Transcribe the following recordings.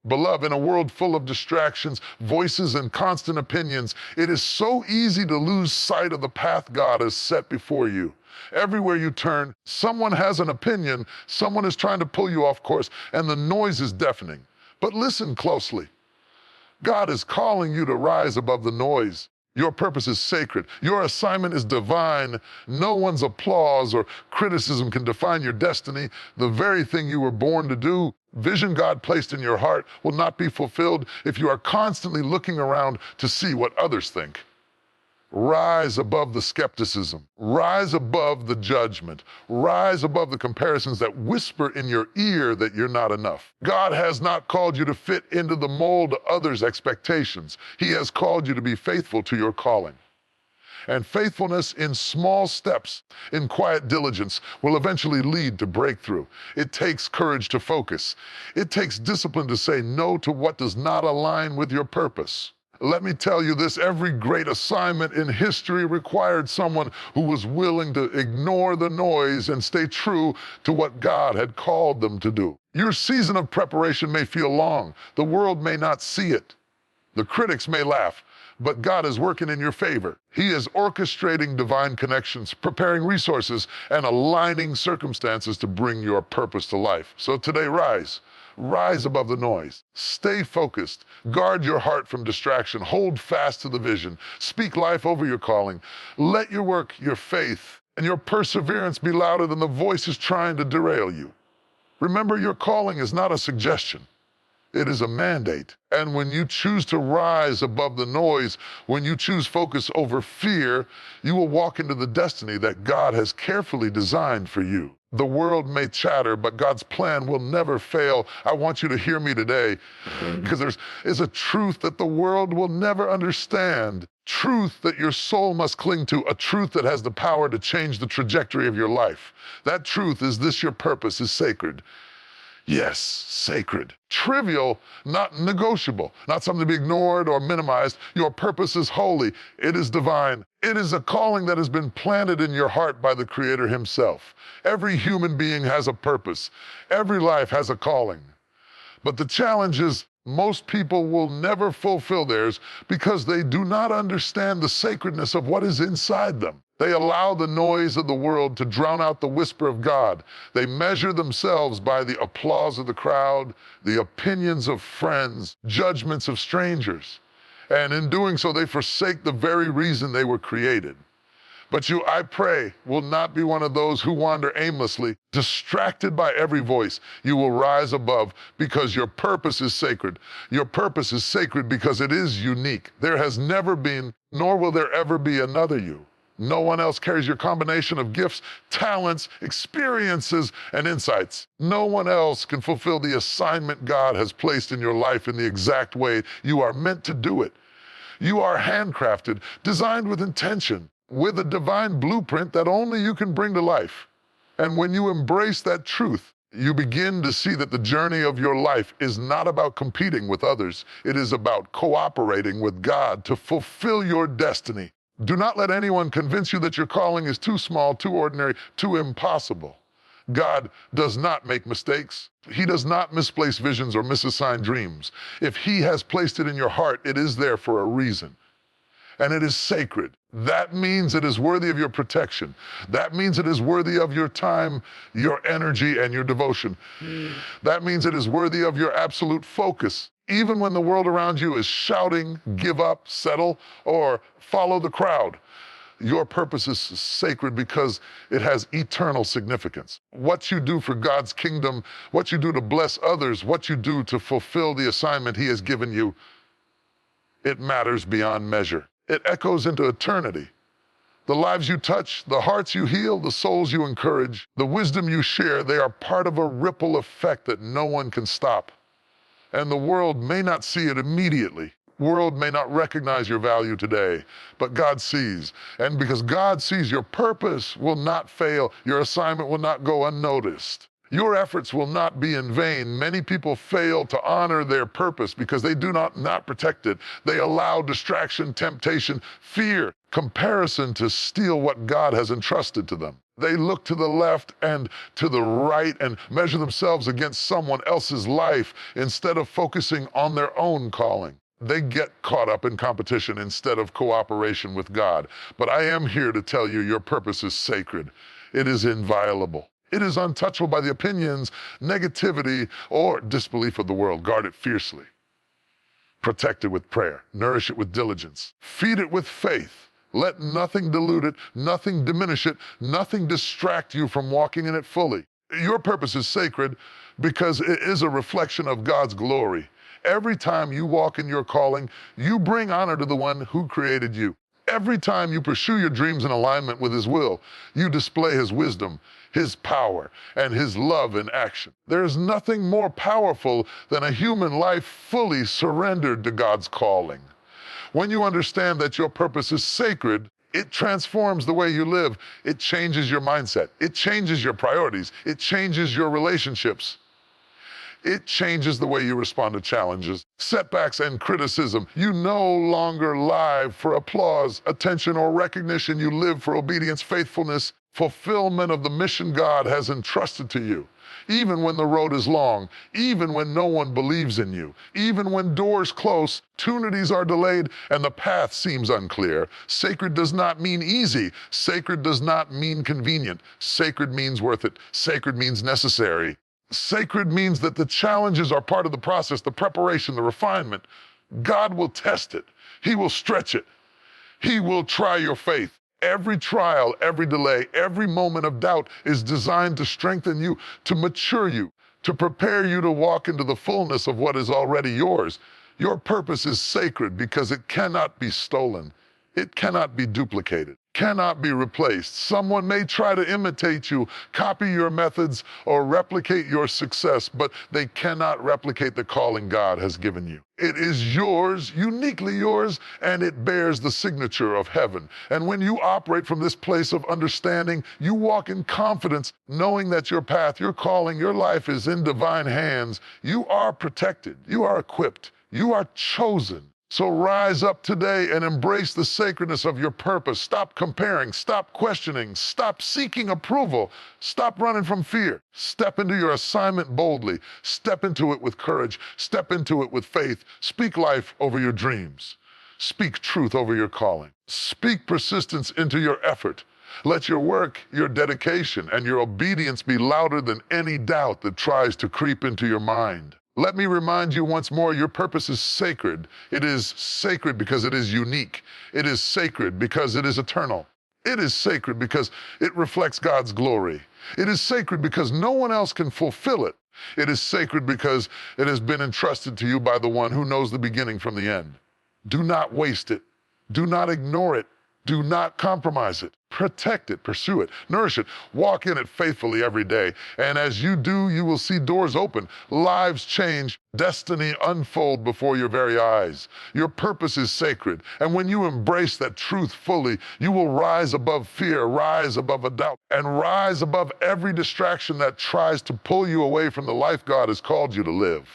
Beloved, in a world full of distractions, voices, and constant opinions, it is so easy to lose sight of the path God has set before you. Everywhere you turn, someone has an opinion, someone is trying to pull you off course, and the noise is deafening. But listen closely. God is calling you to rise above the noise. Your purpose is sacred. Your assignment is divine. No one's applause or criticism can define your destiny. The very thing you were born to do, vision God placed in your heart, will not be fulfilled if you are constantly looking around to see what others think. Rise above the skepticism. Rise above the judgment. Rise above the comparisons that whisper in your ear that you're not enough. God has not called you to fit into the mold of others' expectations. He has called you to be faithful to your calling. And faithfulness in small steps, in quiet diligence, will eventually lead to breakthrough. It takes courage to focus. It takes discipline to say no to what does not align with your purpose. Let me tell you this, every great assignment in history required someone who was willing to ignore the noise and stay true to what God had called them to do. Your season of preparation may feel long. The world may not see it. The critics may laugh, but God is working in your favor. He is orchestrating divine connections, preparing resources, and aligning circumstances to bring your purpose to life. So today, rise. Rise above the noise. Stay focused. Guard your heart from distraction. Hold fast to the vision. Speak life over your calling. Let your work, your faith, and your perseverance be louder than the voices trying to derail you. Remember, your calling is not a suggestion. It is a mandate. And when you choose to rise above the noise, when you choose focus over fear, you will walk into the destiny that God has carefully designed for you. The world may chatter, but God's plan will never fail. I want you to hear me today, because there is a truth that the world will never understand. Truth that your soul must cling to, a truth that has the power to change the trajectory of your life. That truth is this: your purpose is sacred. Yes, sacred. Trivial, not negotiable, not something to be ignored or minimized. Your purpose is holy. It is divine. It is a calling that has been planted in your heart by the Creator Himself. Every human being has a purpose. Every life has a calling. But the challenge is, most people will never fulfill theirs because they do not understand the sacredness of what is inside them. They allow the noise of the world to drown out the whisper of God. They measure themselves by the applause of the crowd, the opinions of friends, judgments of strangers. And in doing so, they forsake the very reason they were created. But you, I pray, will not be one of those who wander aimlessly, distracted by every voice. You will rise above because your purpose is sacred. Your purpose is sacred because it is unique. There has never been, nor will there ever be, another you. No one else carries your combination of gifts, talents, experiences, and insights. No one else can fulfill the assignment God has placed in your life in the exact way you are meant to do it. You are handcrafted, designed with intention, with a divine blueprint that only you can bring to life. And when you embrace that truth, you begin to see that the journey of your life is not about competing with others. It is about cooperating with God to fulfill your destiny. Do not let anyone convince you that your calling is too small, too ordinary, too impossible. God does not make mistakes. He does not misplace visions or misassign dreams. If He has placed it in your heart, it is there for a reason. And it is sacred. That means it is worthy of your protection. That means it is worthy of your time, your energy, and your devotion. That means it is worthy of your absolute focus. Even when the world around you is shouting, give up, settle, or follow the crowd, your purpose is sacred because it has eternal significance. What you do for God's kingdom, what you do to bless others, what you do to fulfill the assignment He has given you, it matters beyond measure. It echoes into eternity. The lives you touch, the hearts you heal, the souls you encourage, the wisdom you share, they are part of a ripple effect that no one can stop. And the world may not see it immediately. The world may not recognize your value today, but God sees. And because God sees, your purpose will not fail. Your assignment will not go unnoticed. Your efforts will not be in vain. Many people fail to honor their purpose because they do not protect it. They allow distraction, temptation, fear, comparison to steal what God has entrusted to them. They look to the left and to the right and measure themselves against someone else's life instead of focusing on their own calling. They get caught up in competition instead of cooperation with God. But I am here to tell you your purpose is sacred. It is inviolable. It is untouchable by the opinions, negativity, or disbelief of the world. Guard it fiercely. Protect it with prayer. Nourish it with diligence. Feed it with faith. Let nothing dilute it, nothing diminish it, nothing distract you from walking in it fully. Your purpose is sacred because it is a reflection of God's glory. Every time you walk in your calling, you bring honor to the one who created you. Every time you pursue your dreams in alignment with His will, you display His wisdom, His power, and His love in action. There is nothing more powerful than a human life fully surrendered to God's calling. When you understand that your purpose is sacred, it transforms the way you live. It changes your mindset. It changes your priorities. It changes your relationships. It changes the way you respond to challenges, setbacks, and criticism. You no longer live for applause, attention, or recognition. You live for obedience, faithfulness, fulfillment of the mission God has entrusted to you. Even when the road is long, even when no one believes in you, even when doors close, opportunities are delayed, and the path seems unclear. Sacred does not mean easy. Sacred does not mean convenient. Sacred means worth it. Sacred means necessary. Sacred means that the challenges are part of the process, the preparation, the refinement. God will test it. He will stretch it. He will try your faith. Every trial, every delay, every moment of doubt is designed to strengthen you, to mature you, to prepare you to walk into the fullness of what is already yours. Your purpose is sacred because it cannot be stolen. It cannot be duplicated, cannot be replaced. Someone may try to imitate you, copy your methods, or replicate your success, but they cannot replicate the calling God has given you. It is yours, uniquely yours, and it bears the signature of heaven. And when you operate from this place of understanding, you walk in confidence, knowing that your path, your calling, your life is in divine hands. You are protected, you are equipped, you are chosen. So rise up today and embrace the sacredness of your purpose. Stop comparing, stop questioning, stop seeking approval, stop running from fear. Step into your assignment boldly. Step into it with courage. Step into it with faith. Speak life over your dreams. Speak truth over your calling. Speak persistence into your effort. Let your work, your dedication, and your obedience be louder than any doubt that tries to creep into your mind. Let me remind you once more, your purpose is sacred. It is sacred because it is unique. It is sacred because it is eternal. It is sacred because it reflects God's glory. It is sacred because no one else can fulfill it. It is sacred because it has been entrusted to you by the one who knows the beginning from the end. Do not waste it. Do not ignore it. Do not compromise it. Protect it, pursue it, nourish it, walk in it faithfully every day. And as you do, you will see doors open, lives change, destiny unfold before your very eyes. Your purpose is sacred. And when you embrace that truth fully, you will rise above fear, rise above a doubt, and rise above every distraction that tries to pull you away from the life God has called you to live.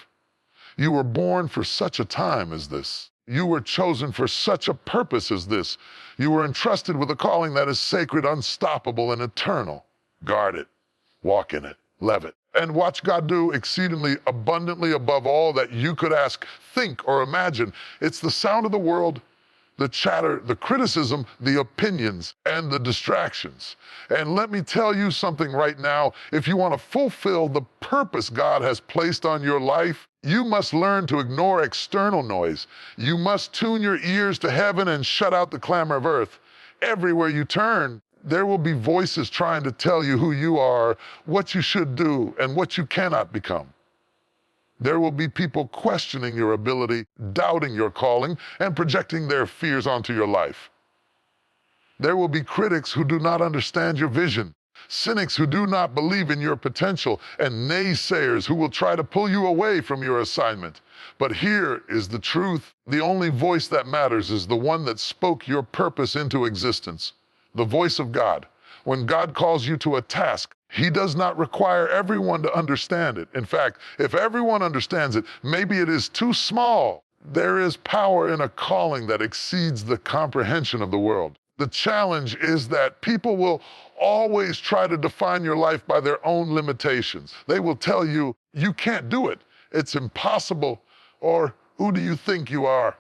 You were born for such a time as this. You were chosen for such a purpose as this. You were entrusted with a calling that is sacred, unstoppable, and eternal. Guard it, walk in it, live it, and watch God do exceedingly abundantly above all that you could ask, think, or imagine. It's the sound of the world, the chatter, the criticism, the opinions, and the distractions. And let me tell you something right now. If you want to fulfill the purpose God has placed on your life, you must learn to ignore external noise. You must tune your ears to heaven and shut out the clamor of earth. Everywhere you turn, there will be voices trying to tell you who you are, what you should do, and what you cannot become. There will be people questioning your ability, doubting your calling, and projecting their fears onto your life. There will be critics who do not understand your vision, cynics who do not believe in your potential, and naysayers who will try to pull you away from your assignment. But here is the truth. The only voice that matters is the one that spoke your purpose into existence, the voice of God. When God calls you to a task, He does not require everyone to understand it. In fact, if everyone understands it, maybe it is too small. There is power in a calling that exceeds the comprehension of the world. The challenge is that people will always try to define your life by their own limitations. They will tell you, you can't do it, it's impossible, or who do you think you are?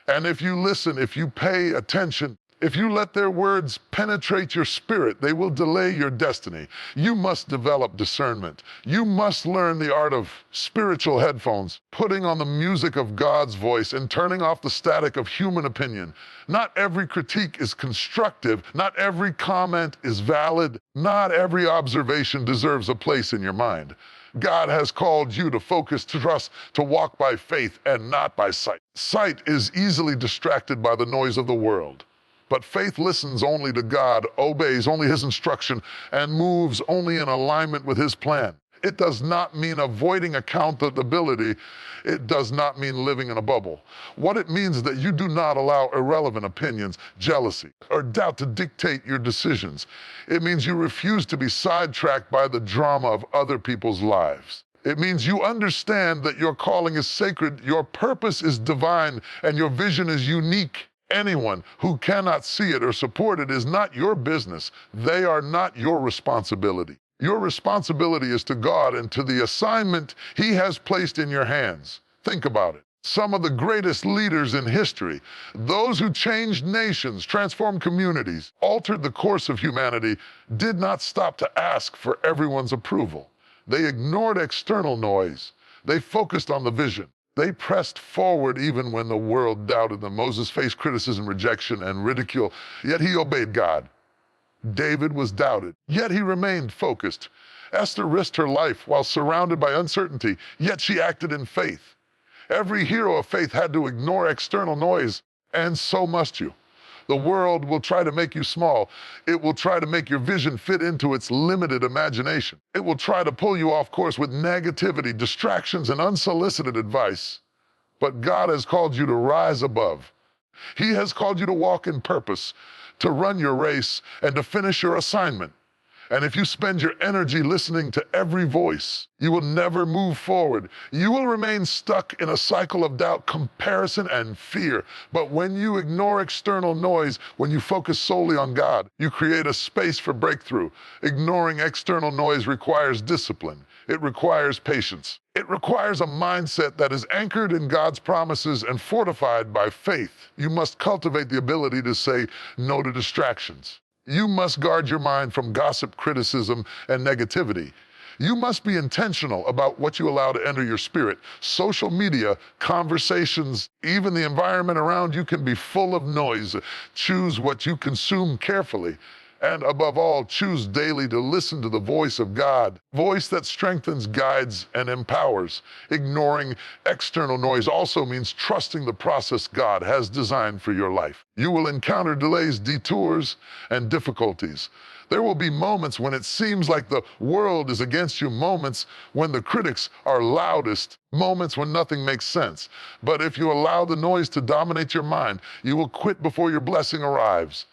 And if you listen, if you pay attention, if you let their words penetrate your spirit, they will delay your destiny. You must develop discernment. You must learn the art of spiritual headphones, putting on the music of God's voice and turning off the static of human opinion. Not every critique is constructive. Not every comment is valid. Not every observation deserves a place in your mind. God has called you to focus, to trust, to walk by faith and not by sight. Sight is easily distracted by the noise of the world. But faith listens only to God, obeys only His instruction, and moves only in alignment with His plan. It does not mean avoiding accountability. It does not mean living in a bubble. What it means is that you do not allow irrelevant opinions, jealousy, or doubt to dictate your decisions. It means you refuse to be sidetracked by the drama of other people's lives. It means you understand that your calling is sacred, your purpose is divine, and your vision is unique. Anyone who cannot see it or support it is not your business. They are not your responsibility. Your responsibility is to God and to the assignment He has placed in your hands. Think about it. Some of the greatest leaders in history, those who changed nations, transformed communities, altered the course of humanity, did not stop to ask for everyone's approval. They ignored external noise. They focused on the vision. They pressed forward even when the world doubted them. Moses faced criticism, rejection, and ridicule, yet he obeyed God. David was doubted, yet he remained focused. Esther risked her life while surrounded by uncertainty, yet she acted in faith. Every hero of faith had to ignore external noise, and so must you. The world will try to make you small. It will try to make your vision fit into its limited imagination. It will try to pull you off course with negativity, distractions, and unsolicited advice. But God has called you to rise above. He has called you to walk in purpose, to run your race, and to finish your assignment. And if you spend your energy listening to every voice, you will never move forward. You will remain stuck in a cycle of doubt, comparison, and fear. But when you ignore external noise, when you focus solely on God, you create a space for breakthrough. Ignoring external noise requires discipline. It requires patience. It requires a mindset that is anchored in God's promises and fortified by faith. You must cultivate the ability to say no to distractions. You must guard your mind from gossip, criticism, and negativity. You must be intentional about what you allow to enter your spirit. Social media, conversations, even the environment around you can be full of noise. Choose what you consume carefully. And above all, choose daily to listen to the voice of God, voice that strengthens, guides, and empowers. Ignoring external noise also means trusting the process God has designed for your life. You will encounter delays, detours, and difficulties. There will be moments when it seems like the world is against you, moments when the critics are loudest, moments when nothing makes sense. But if you allow the noise to dominate your mind, you will quit before your blessing arrives.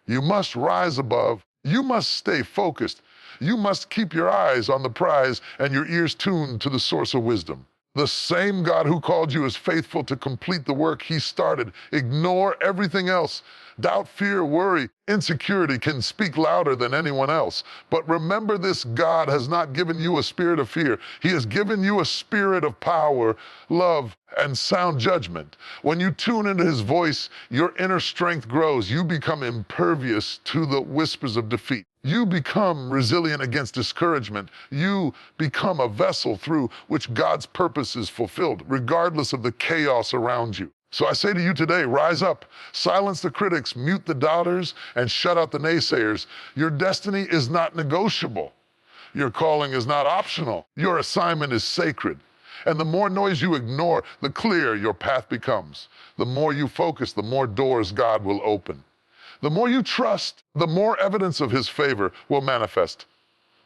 You must rise above. You must stay focused. You must keep your eyes on the prize and your ears tuned to the source of wisdom. The same God who called you is faithful to complete the work He started. Ignore everything else. Doubt, fear, worry, insecurity can speak louder than anyone else. But remember this, God has not given you a spirit of fear. He has given you a spirit of power, love, and sound judgment. When you tune into His voice, your inner strength grows. You become impervious to the whispers of defeat. You become resilient against discouragement. You become a vessel through which God's purpose is fulfilled, regardless of the chaos around you. So I say to you today, rise up, silence the critics, mute the doubters, and shut out the naysayers. Your destiny is not negotiable. Your calling is not optional. Your assignment is sacred. And the more noise you ignore, the clearer your path becomes. The more you focus, the more doors God will open. The more you trust, the more evidence of His favor will manifest.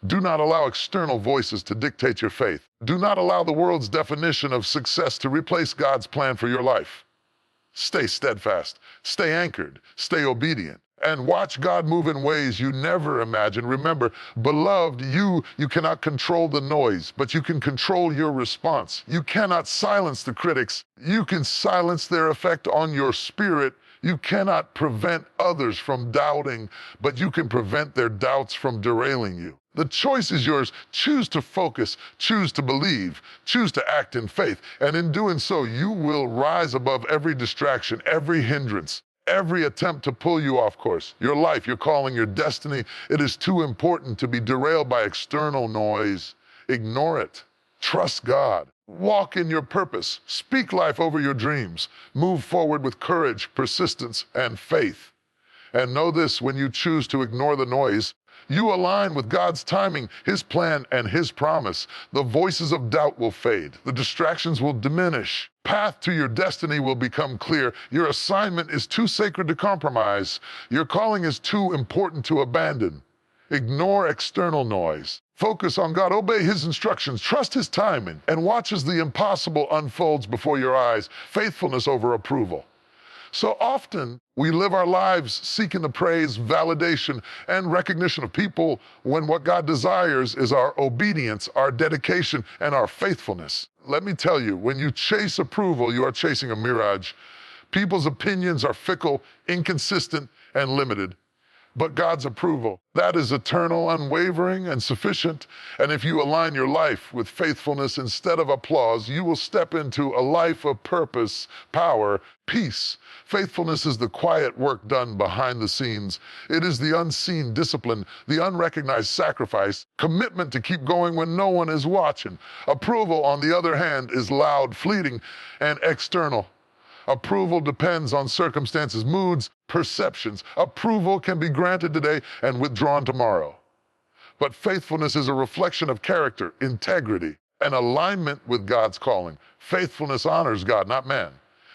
Do not allow external voices to dictate your faith. Do not allow the world's definition of success to replace God's plan for your life. Stay steadfast, stay anchored, stay obedient, and watch God move in ways you never imagined. Remember, beloved, you cannot control the noise, but you can control your response. You cannot silence the critics. You can silence their effect on your spirit. You cannot prevent others from doubting, but you can prevent their doubts from derailing you. The choice is yours. Choose to focus, choose to believe, choose to act in faith. And in doing so, you will rise above every distraction, every hindrance, every attempt to pull you off course. Your life, your calling, your destiny, it is too important to be derailed by external noise. Ignore it. Trust God. Walk in your purpose. Speak life over your dreams. Move forward with courage, persistence, and faith. And know this, when you choose to ignore the noise, you align with God's timing, His plan, and His promise. The voices of doubt will fade. The distractions will diminish. Path to your destiny will become clear. Your assignment is too sacred to compromise. Your calling is too important to abandon. Ignore external noise. Focus on God, obey His instructions, trust His timing, and watch as the impossible unfolds before your eyes. Faithfulness over approval. So often, we live our lives seeking the praise, validation, and recognition of people when what God desires is our obedience, our dedication, and our faithfulness. Let me tell you, when you chase approval, you are chasing a mirage. People's opinions are fickle, inconsistent, and limited. But God's approval, that is eternal, unwavering, and sufficient. And if you align your life with faithfulness instead of applause, you will step into a life of purpose, power, peace. Faithfulness is the quiet work done behind the scenes. It is the unseen discipline, the unrecognized sacrifice, commitment to keep going when no one is watching. Approval, on the other hand, is loud, fleeting, and external. Approval depends on circumstances, moods, perceptions. Approval can be granted today and withdrawn tomorrow. But faithfulness is a reflection of character, integrity, and alignment with God's calling. Faithfulness honors God, not man.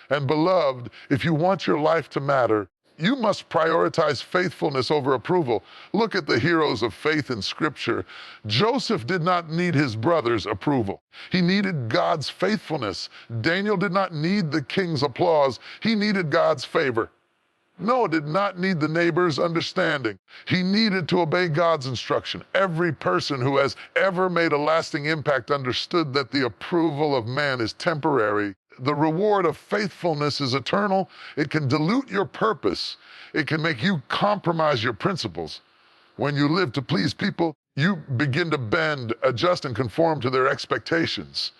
And beloved, if you want your life to matter, you must prioritize faithfulness over approval. Look at the heroes of faith in Scripture. Joseph did not need his brother's approval. He needed God's faithfulness. Daniel did not need the king's applause. He needed God's favor. Noah did not need the neighbor's understanding. He needed to obey God's instruction. Every person who has ever made a lasting impact understood that the approval of man is temporary. The reward of faithfulness is eternal. It can dilute your purpose. It can make you compromise your principles. When you live to please people, you begin to bend, adjust, and conform to their expectations.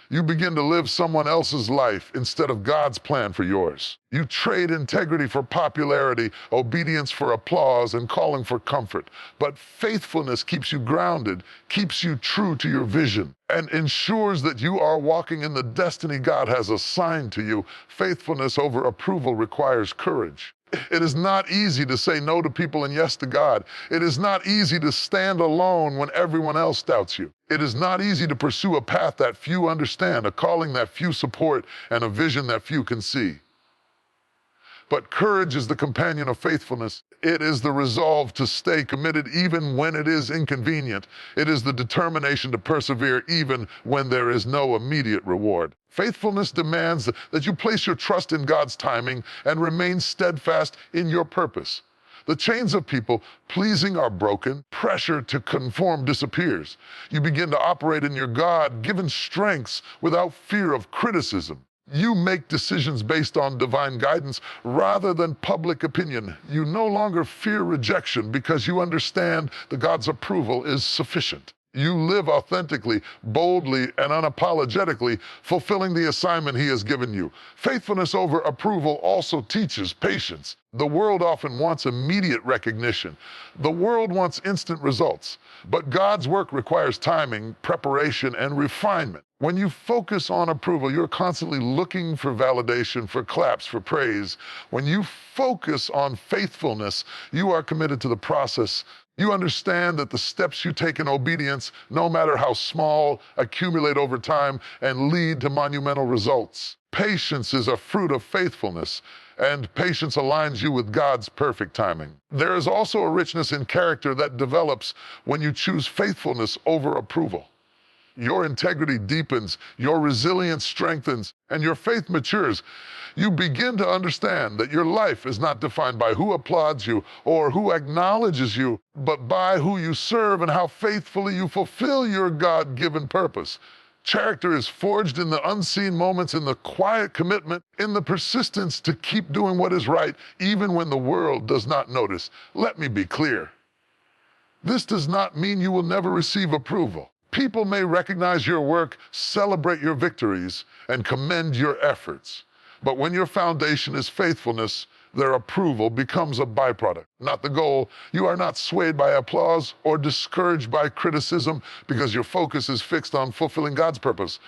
You begin to live someone else's life instead of God's plan for yours. You trade integrity for popularity, obedience for applause, and calling for comfort. But faithfulness keeps you grounded, keeps you true to your vision, and ensures that you are walking in the destiny God has assigned to you. Faithfulness over approval requires courage. It is not easy to say no to people and yes to God. It is not easy to stand alone when everyone else doubts you. It is not easy to pursue a path that few understand, a calling that few support, and a vision that few can see. But courage is the companion of faithfulness. It is the resolve to stay committed even when it is inconvenient. It is the determination to persevere even when there is no immediate reward. Faithfulness demands that you place your trust in God's timing and remain steadfast in your purpose. The chains of people pleasing are broken. Pressure to conform disappears. You begin to operate in your God-given strengths without fear of criticism. You make decisions based on divine guidance rather than public opinion. You no longer fear rejection because you understand that God's approval is sufficient. You live authentically, boldly, and unapologetically, fulfilling the assignment He has given you. Faithfulness over approval also teaches patience. The world often wants immediate recognition. The world wants instant results. But God's work requires timing, preparation, and refinement. When you focus on approval, you're constantly looking for validation, for claps, for praise. When you focus on faithfulness, you are committed to the process. You understand that the steps you take in obedience, no matter how small, accumulate over time and lead to monumental results. Patience is a fruit of faithfulness, and patience aligns you with God's perfect timing. There is also a richness in character that develops when you choose faithfulness over approval. Your integrity deepens, your resilience strengthens, and your faith matures. You begin to understand that your life is not defined by who applauds you or who acknowledges you, but by who you serve and how faithfully you fulfill your God-given purpose. Character is forged in the unseen moments, in the quiet commitment, in the persistence to keep doing what is right, even when the world does not notice. Let me be clear. This does not mean you will never receive approval. People may recognize your work, celebrate your victories, and commend your efforts. But when your foundation is faithfulness, their approval becomes a byproduct, not the goal. You are not swayed by applause or discouraged by criticism because your focus is fixed on fulfilling God's purpose.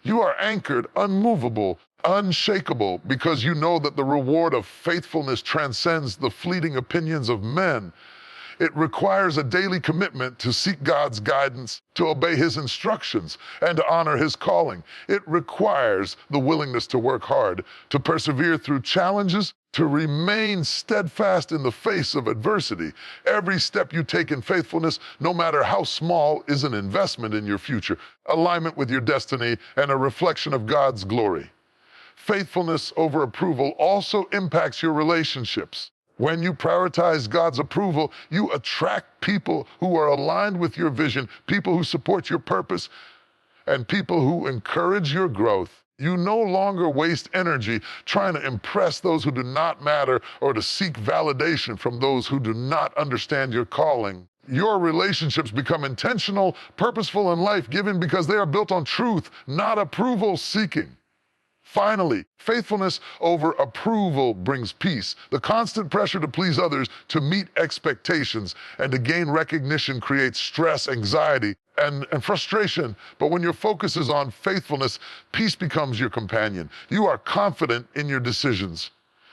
You are anchored, unmovable, unshakable, because you know that the reward of faithfulness transcends the fleeting opinions of men. It requires a daily commitment to seek God's guidance, to obey His instructions, and to honor His calling. It requires the willingness to work hard, to persevere through challenges, to remain steadfast in the face of adversity. Every step you take in faithfulness, no matter how small, is an investment in your future, alignment with your destiny, and a reflection of God's glory. Faithfulness over approval also impacts your relationships. When you prioritize God's approval, you attract people who are aligned with your vision, people who support your purpose, and people who encourage your growth. You no longer waste energy trying to impress those who do not matter or to seek validation from those who do not understand your calling. Your relationships become intentional, purposeful, and life-giving because they are built on truth, not approval seeking. Finally, faithfulness over approval brings peace. The constant pressure to please others, to meet expectations, and to gain recognition creates stress, anxiety, and frustration. But when your focus is on faithfulness, peace becomes your companion. You are confident in your decisions.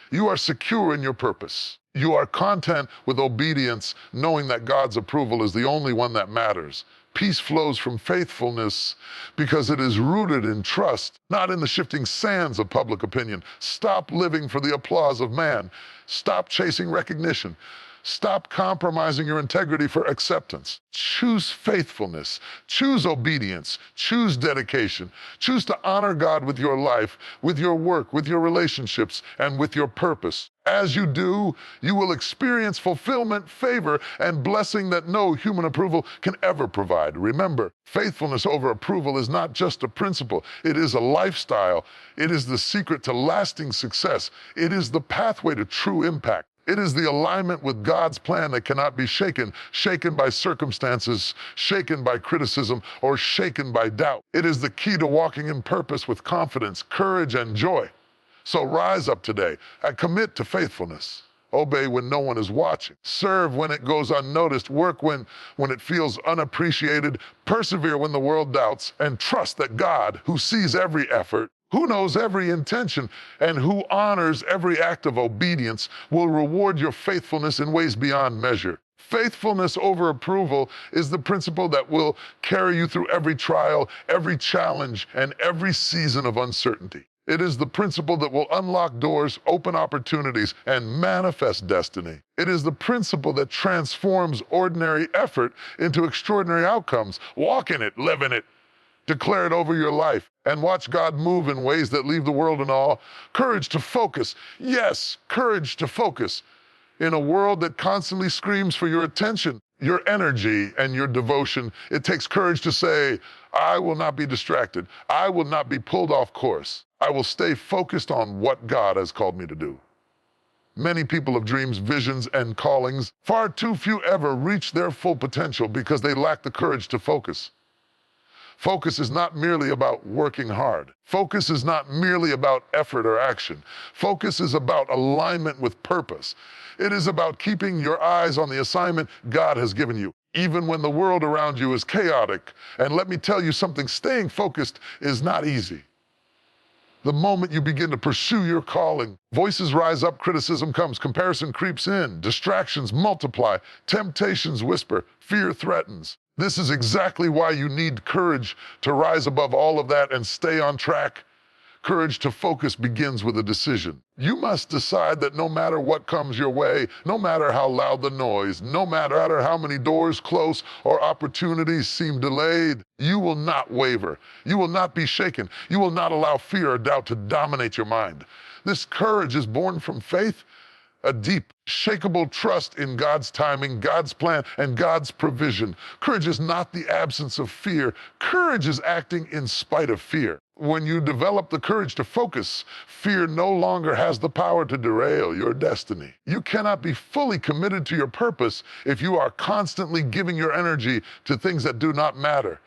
You are secure in your purpose. You are content with obedience, knowing that God's approval is the only one that matters. Peace flows from faithfulness because it is rooted in trust, not in the shifting sands of public opinion. Stop living for the applause of man. Stop chasing recognition. Stop compromising your integrity for acceptance. Choose faithfulness. Choose obedience. Choose dedication. Choose to honor God with your life, with your work, with your relationships, and with your purpose. As you do, you will experience fulfillment, favor, and blessing that no human approval can ever provide. Remember, faithfulness over approval is not just a principle. It is a lifestyle. It is the secret to lasting success. It is the pathway to true impact. It is the alignment with God's plan that cannot be shaken, shaken by circumstances, shaken by criticism, or shaken by doubt. It is the key to walking in purpose with confidence, courage, and joy. So rise up today and commit to faithfulness. Obey when no one is watching. Serve when it goes unnoticed. Work when it feels unappreciated. Persevere when the world doubts. And trust that God, who sees every effort, who knows every intention, and who honors every act of obedience, will reward your faithfulness in ways beyond measure. Faithfulness over approval is the principle that will carry you through every trial, every challenge, and every season of uncertainty. It is the principle that will unlock doors, open opportunities, and manifest destiny. It is the principle that transforms ordinary effort into extraordinary outcomes. Walk in it, live in it. Declare it over your life and watch God move in ways that leave the world in awe. Courage to focus. Yes, courage to focus. In a world that constantly screams for your attention, your energy, and your devotion, it takes courage to say, I will not be distracted. I will not be pulled off course. I will stay focused on what God has called me to do. Many people have dreams, visions, and callings. Far too few ever reach their full potential because they lack the courage to focus. Focus is not merely about working hard. Focus is not merely about effort or action. Focus is about alignment with purpose. It is about keeping your eyes on the assignment God has given you, even when the world around you is chaotic. And let me tell you something, staying focused is not easy. The moment you begin to pursue your calling, voices rise up, criticism comes, comparison creeps in, distractions multiply, temptations whisper, fear threatens. This is exactly why you need courage to rise above all of that and stay on track. Courage to focus begins with a decision. You must decide that no matter what comes your way, no matter how loud the noise, no matter how many doors close or opportunities seem delayed, you will not waver. You will not be shaken. You will not allow fear or doubt to dominate your mind. This courage is born from faith, a deep, unshakable trust in God's timing, God's plan, and God's provision. Courage is not the absence of fear. Courage is acting in spite of fear. When you develop the courage to focus, fear no longer has the power to derail your destiny. You cannot be fully committed to your purpose if you are constantly giving your energy to things that do not matter.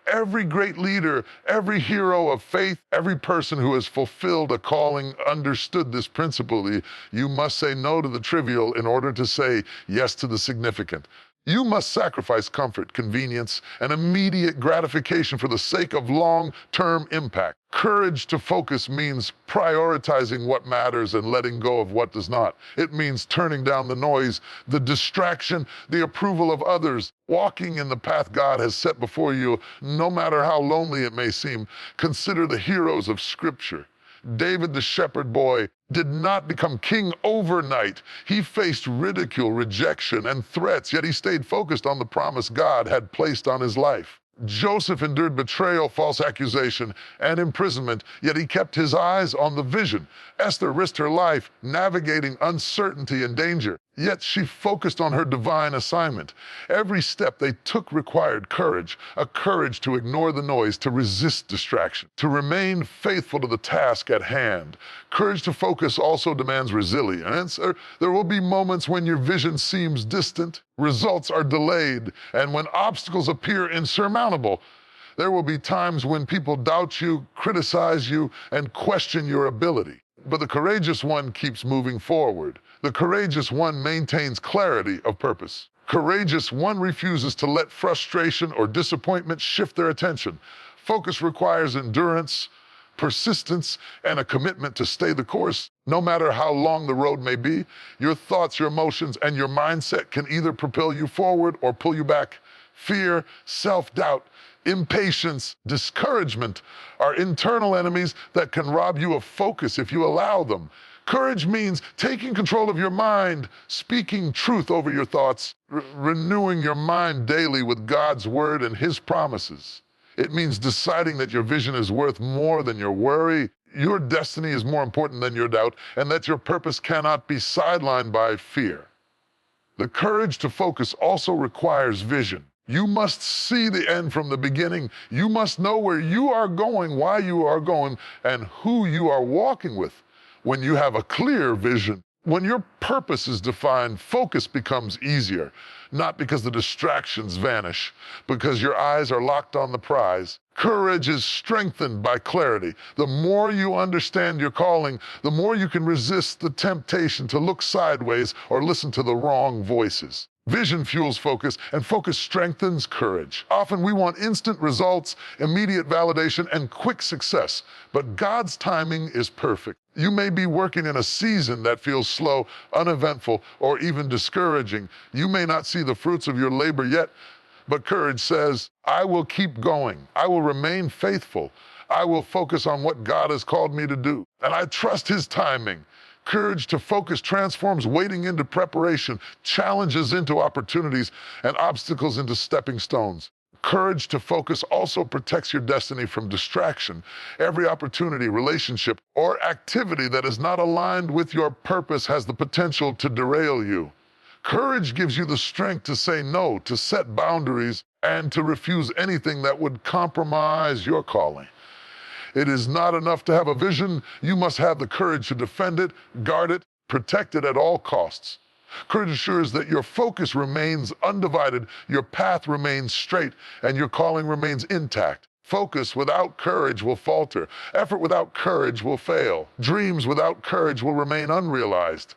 Every great leader, every hero of faith, every person who has fulfilled a calling understood this principle. You must say no to the trivial in order to say yes to the significant. You must sacrifice comfort, convenience, and immediate gratification for the sake of long-term impact. Courage to focus means prioritizing what matters and letting go of what does not. It means turning down the noise, the distraction, the approval of others, walking in the path God has set before you, no matter how lonely it may seem. Consider the heroes of Scripture. David, the shepherd boy, did not become king overnight. He faced ridicule, rejection, and threats, yet he stayed focused on the promise God had placed on his life. Joseph endured betrayal, false accusation, and imprisonment, yet he kept his eyes on the vision. Esther risked her life navigating uncertainty and danger, yet she focused on her divine assignment. Every step they took required courage, a courage to ignore the noise, to resist distraction, to remain faithful to the task at hand. Courage to focus also demands resilience. There will be moments when your vision seems distant, results are delayed, and when obstacles appear insurmountable. There will be times when people doubt you, criticize you, and question your ability. But the courageous one keeps moving forward. The courageous one maintains clarity of purpose. Courageous one refuses to let frustration or disappointment shift their attention. Focus requires endurance, persistence, and a commitment to stay the course. No matter how long the road may be, your thoughts, your emotions, and your mindset can either propel you forward or pull you back. Fear, self-doubt, impatience, discouragement are internal enemies that can rob you of focus if you allow them. Courage means taking control of your mind, speaking truth over your thoughts, renewing your mind daily with God's word and His promises. It means deciding that your vision is worth more than your worry, your destiny is more important than your doubt, and that your purpose cannot be sidelined by fear. The courage to focus also requires vision. You must see the end from the beginning. You must know where you are going, why you are going, and who you are walking with. When you have a clear vision, when your purpose is defined, focus becomes easier. Not because the distractions vanish, because your eyes are locked on the prize. Courage is strengthened by clarity. The more you understand your calling, the more you can resist the temptation to look sideways or listen to the wrong voices. Vision fuels focus, and focus strengthens courage. Often we want instant results, immediate validation, and quick success, but God's timing is perfect. You may be working in a season that feels slow, uneventful, or even discouraging. You may not see the fruits of your labor yet, but courage says, I will keep going. I will remain faithful. I will focus on what God has called me to do, and I trust His timing. Courage to focus transforms waiting into preparation, challenges into opportunities, and obstacles into stepping stones. Courage to focus also protects your destiny from distraction. Every opportunity, relationship, or activity that is not aligned with your purpose has the potential to derail you. Courage gives you the strength to say no, to set boundaries, and to refuse anything that would compromise your calling. It is not enough to have a vision. You must have the courage to defend it, guard it, protect it at all costs. Courage assures that your focus remains undivided, your path remains straight, and your calling remains intact. Focus without courage will falter. Effort without courage will fail. Dreams without courage will remain unrealized.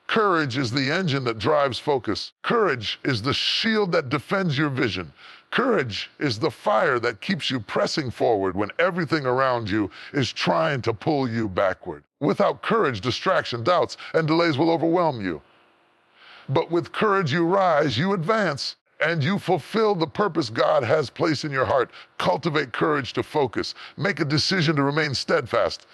Courage is the engine that drives focus. Courage is the shield that defends your vision. Courage is the fire that keeps you pressing forward when everything around you is trying to pull you backward. Without courage, distraction, doubts, and delays will overwhelm you. But with courage, you rise, you advance, and you fulfill the purpose God has placed in your heart. Cultivate courage to focus. Make a decision to remain steadfast.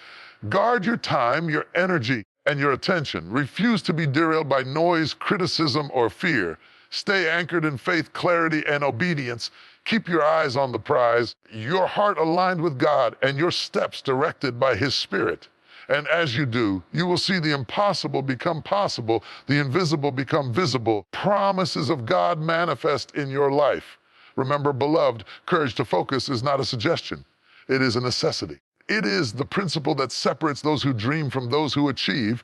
Guard your time, your energy, and your attention. Refuse to be derailed by noise, criticism, or fear. Stay anchored in faith, clarity, and obedience. Keep your eyes on the prize, your heart aligned with God, and your steps directed by His Spirit. And as you do, you will see the impossible become possible, the invisible become visible, promises of God manifest in your life. Remember, beloved, courage to focus is not a suggestion. It is a necessity. It is the principle that separates those who dream from those who achieve.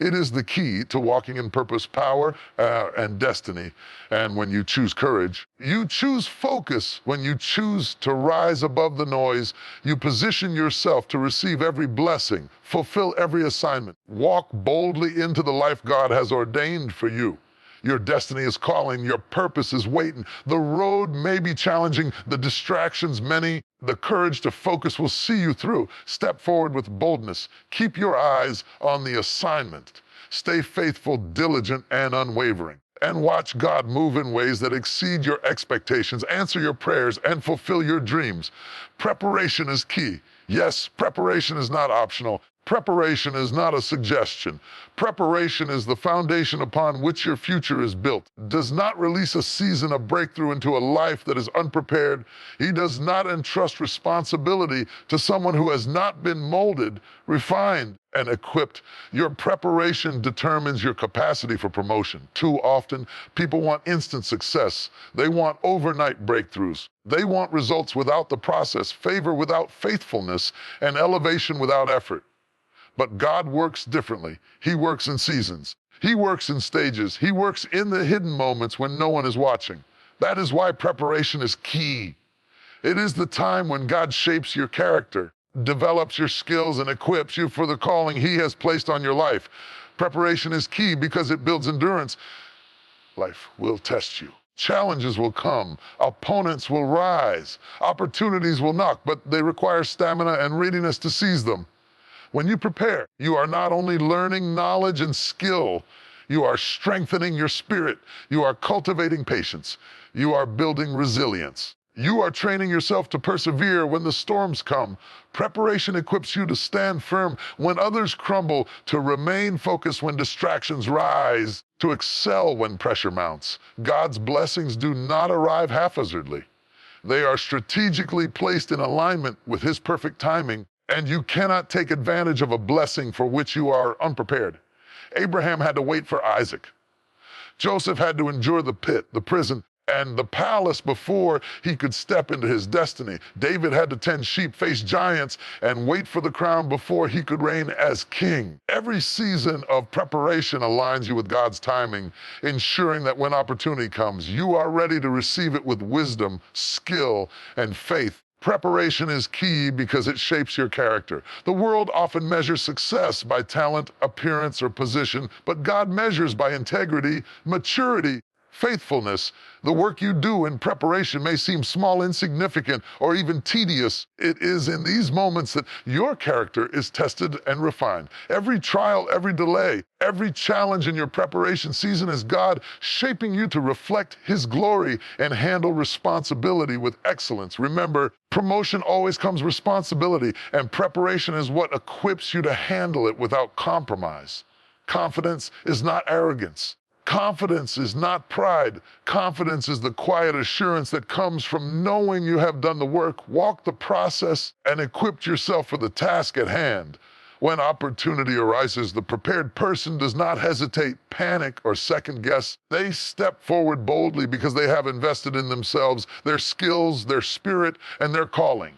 It is the key to walking in purpose, power, and destiny. And when you choose courage, you choose focus. When you choose to rise above the noise, you position yourself to receive every blessing, fulfill every assignment, walk boldly into the life God has ordained for you. Your destiny is calling, your purpose is waiting. The road may be challenging, the distractions many. The courage to focus will see you through. Step forward with boldness. Keep your eyes on the assignment. Stay faithful, diligent, and unwavering. And watch God move in ways that exceed your expectations, answer your prayers, and fulfill your dreams. Preparation is key. Yes, preparation is not optional. Preparation is not a suggestion. Preparation is the foundation upon which your future is built. Does not release a season of breakthrough into a life that is unprepared. He does not entrust responsibility to someone who has not been molded, refined, and equipped. Your preparation determines your capacity for promotion. Too often, people want instant success. They want overnight breakthroughs. They want results without the process, favor without faithfulness, and elevation without effort. But God works differently. He works in seasons. He works in stages. He works in the hidden moments when no one is watching. That is why preparation is key. It is the time when God shapes your character, develops your skills, and equips you for the calling He has placed on your life. Preparation is key because it builds endurance. Life will test you. Challenges will come. Opponents will rise. Opportunities will knock, but they require stamina and readiness to seize them. When you prepare, you are not only learning knowledge and skill, you are strengthening your spirit. You are cultivating patience. You are building resilience. You are training yourself to persevere when the storms come. Preparation equips you to stand firm when others crumble, to remain focused when distractions rise, to excel when pressure mounts. God's blessings do not arrive haphazardly. They are strategically placed in alignment with His perfect timing, and you cannot take advantage of a blessing for which you are unprepared. Abraham had to wait for Isaac. Joseph had to endure the pit, the prison, and the palace before he could step into his destiny. David had to tend sheep, face giants, and wait for the crown before he could reign as king. Every season of preparation aligns you with God's timing, ensuring that when opportunity comes, you are ready to receive it with wisdom, skill, and faith. Preparation is key because it shapes your character. The world often measures success by talent, appearance, or position, but God measures by integrity, maturity, faithfulness. The work you do in preparation may seem small, insignificant, or even tedious. It is in these moments that your character is tested and refined. Every trial, every delay, every challenge in your preparation season is God shaping you to reflect His glory and handle responsibility with excellence. Remember, promotion always comes responsibility, and preparation is what equips you to handle it without compromise. Confidence is not arrogance. Confidence is not pride. Confidence is the quiet assurance that comes from knowing you have done the work, walked the process, and equipped yourself for the task at hand. When opportunity arises, the prepared person does not hesitate, panic, or second guess. They step forward boldly because they have invested in themselves, their skills, their spirit, and their calling.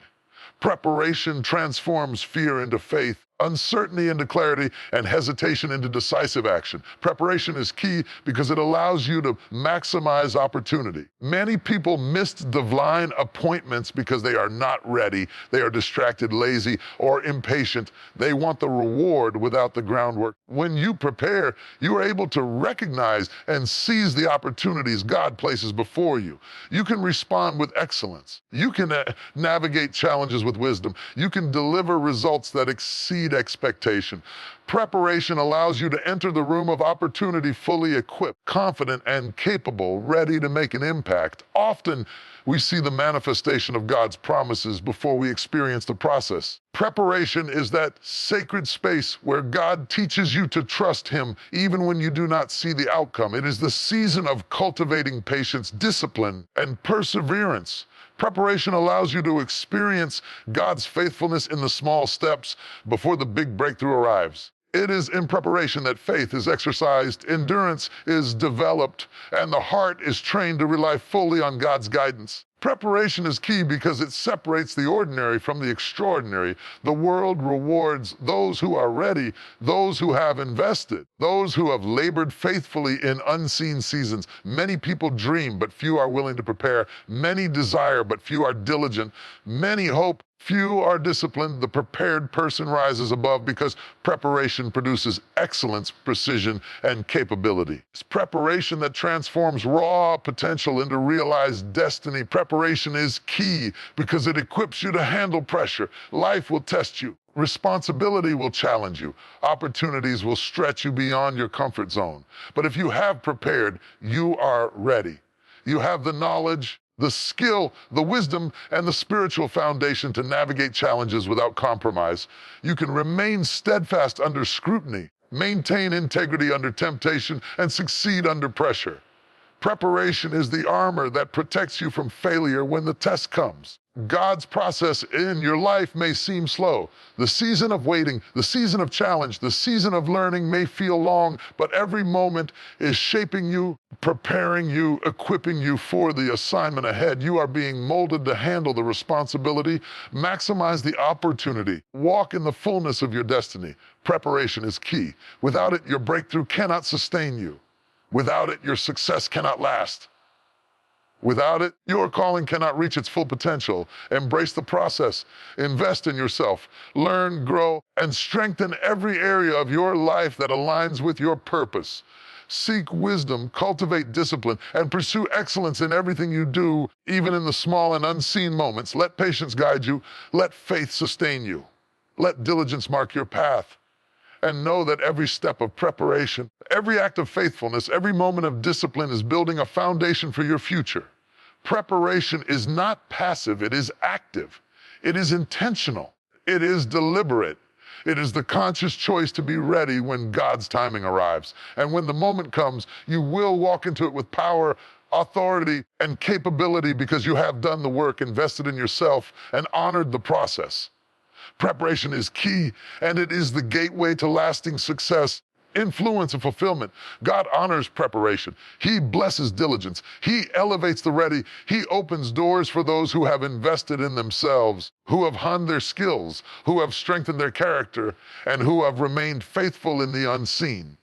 Preparation transforms fear into faith, uncertainty into clarity, and hesitation into decisive action. Preparation is key because it allows you to maximize opportunity. Many people miss divine appointments because they are not ready, they are distracted, lazy, or impatient. They want the reward without the groundwork. When you prepare, you are able to recognize and seize the opportunities God places before you. You can respond with excellence. You can navigate challenges with wisdom. You can deliver results that exceed expectation. Preparation allows you to enter the room of opportunity fully equipped, confident, and capable, ready to make an impact. Often, we see the manifestation of God's promises before we experience the process. Preparation is that sacred space where God teaches you to trust Him even when you do not see the outcome. It is the season of cultivating patience, discipline, and perseverance. Preparation allows you to experience God's faithfulness in the small steps before the big breakthrough arrives. It is in preparation that faith is exercised, endurance is developed, and the heart is trained to rely fully on God's guidance. Preparation is key because it separates the ordinary from the extraordinary. The world rewards those who are ready, those who have invested, those who have labored faithfully in unseen seasons. Many people dream, but few are willing to prepare. Many desire, but few are diligent. Many hope, few are disciplined. The prepared person rises above because preparation produces excellence, precision, and capability. It's preparation that transforms raw potential into realized destiny. Preparation is key because it equips you to handle pressure. Life will test you. Responsibility will challenge you. Opportunities will stretch you beyond your comfort zone. But if you have prepared, you are ready. You have the knowledge, the skill, the wisdom, and the spiritual foundation to navigate challenges without compromise. You can remain steadfast under scrutiny, maintain integrity under temptation, and succeed under pressure. Preparation is the armor that protects you from failure when the test comes. God's process in your life may seem slow. The season of waiting, the season of challenge, the season of learning may feel long, but every moment is shaping you, preparing you, equipping you for the assignment ahead. You are being molded to handle the responsibility, maximize the opportunity, walk in the fullness of your destiny. Preparation is key. Without it, your breakthrough cannot sustain you. Without it, your success cannot last. Without it, your calling cannot reach its full potential. Embrace the process. Invest in yourself. Learn, grow, and strengthen every area of your life that aligns with your purpose. Seek wisdom, cultivate discipline, and pursue excellence in everything you do, even in the small and unseen moments. Let patience guide you. Let faith sustain you. Let diligence mark your path. And know that every step of preparation, every act of faithfulness, every moment of discipline is building a foundation for your future. Preparation is not passive, it is active. It is intentional. It is deliberate. It is the conscious choice to be ready when God's timing arrives. And when the moment comes, you will walk into it with power, authority, and capability because you have done the work, invested in yourself, and honored the process. Preparation is key, and it is the gateway to lasting success, influence, and fulfillment. God honors preparation. He blesses diligence. He elevates the ready. He opens doors for those who have invested in themselves, who have honed their skills, who have strengthened their character, and who have remained faithful in the unseen.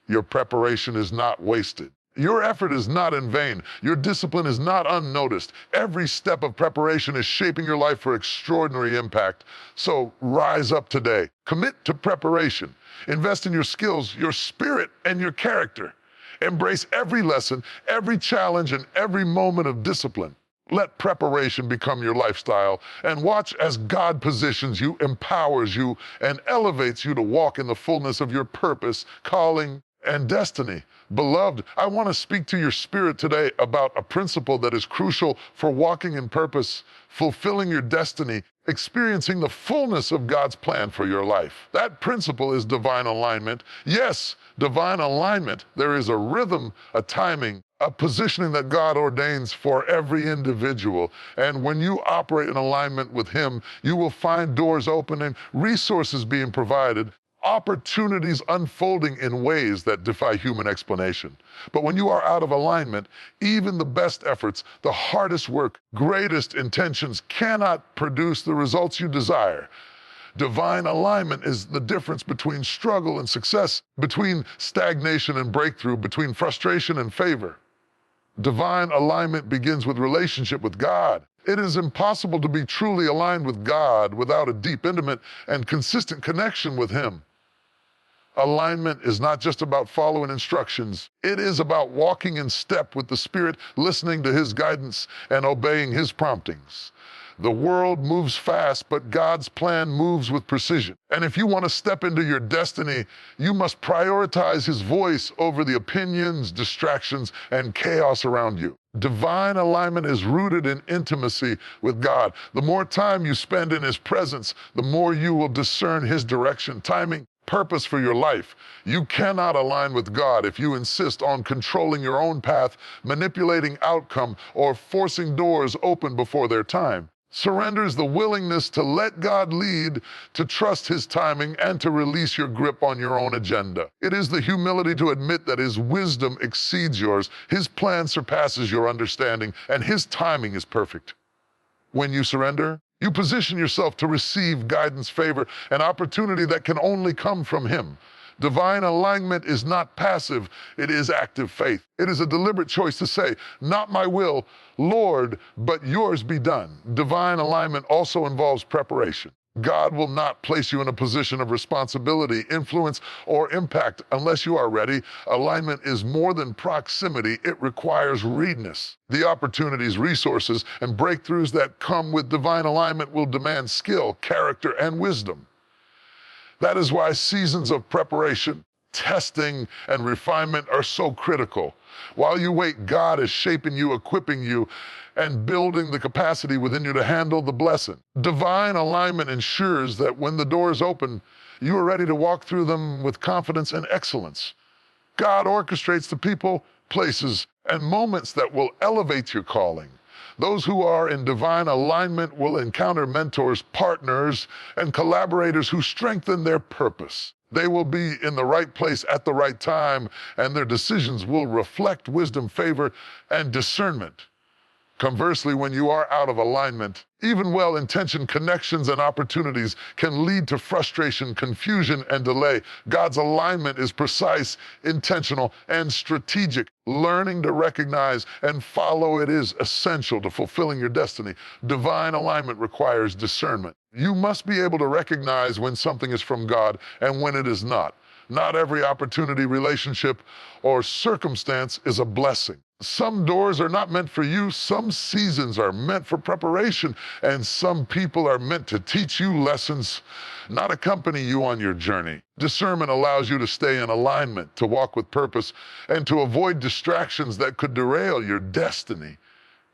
Your preparation is not wasted. Your effort is not in vain. Your discipline is not unnoticed. Every step of preparation is shaping your life for extraordinary impact. So rise up today. Commit to preparation. Invest in your skills, your spirit, and your character. Embrace every lesson, every challenge, and every moment of discipline. Let preparation become your lifestyle, and watch as God positions you, empowers you, and elevates you to walk in the fullness of your purpose, calling, and destiny. Beloved, I want to speak to your spirit today about a principle that is crucial for walking in purpose, fulfilling your destiny, experiencing the fullness of God's plan for your life. That principle is divine alignment. Yes, divine alignment. There is a rhythm, a timing, a positioning that God ordains for every individual. And when you operate in alignment with Him, you will find doors opening, resources being provided, opportunities unfolding in ways that defy human explanation. But when you are out of alignment, even the best efforts, the hardest work, greatest intentions cannot produce the results you desire. Divine alignment is the difference between struggle and success, between stagnation and breakthrough, between frustration and favor. Divine alignment begins with relationship with God. It is impossible to be truly aligned with God without a deep, intimate, and consistent connection with Him. Alignment is not just about following instructions. It is about walking in step with the Spirit, listening to His guidance, and obeying His promptings. The world moves fast, but God's plan moves with precision. And if you want to step into your destiny, you must prioritize His voice over the opinions, distractions, and chaos around you. Divine alignment is rooted in intimacy with God. The more time you spend in His presence, the more you will discern His direction, timing, purpose for your life. You cannot align with God if you insist on controlling your own path, manipulating outcome, or forcing doors open before their time. Surrender is the willingness to let God lead, to trust His timing, and to release your grip on your own agenda. It is the humility to admit that His wisdom exceeds yours, His plan surpasses your understanding, and His timing is perfect. When you surrender, you position yourself to receive guidance, favor, and opportunity that can only come from Him. Divine alignment is not passive, it is active faith. It is a deliberate choice to say, not my will, Lord, but yours be done. Divine alignment also involves preparation. God will not place you in a position of responsibility, influence, or impact unless you are ready. Alignment is more than proximity, it requires readiness. The opportunities, resources, and breakthroughs that come with divine alignment will demand skill, character, and wisdom. That is why seasons of preparation, testing, and refinement are so critical. While you wait, God is shaping you, equipping you, and building the capacity within you to handle the blessing. Divine alignment ensures that when the doors open, you are ready to walk through them with confidence and excellence. God orchestrates the people, places, and moments that will elevate your calling. Those who are in divine alignment will encounter mentors, partners, and collaborators who strengthen their purpose. They will be in the right place at the right time, and their decisions will reflect wisdom, favor, and discernment. Conversely, when you are out of alignment, even well-intentioned connections and opportunities can lead to frustration, confusion, and delay. God's alignment is precise, intentional, and strategic. Learning to recognize and follow it is essential to fulfilling your destiny. Divine alignment requires discernment. You must be able to recognize when something is from God and when it is not. Not every opportunity, relationship, or circumstance is a blessing. Some doors are not meant for you, some seasons are meant for preparation, and some people are meant to teach you lessons, not accompany you on your journey. Discernment allows you to stay in alignment, to walk with purpose, and to avoid distractions that could derail your destiny.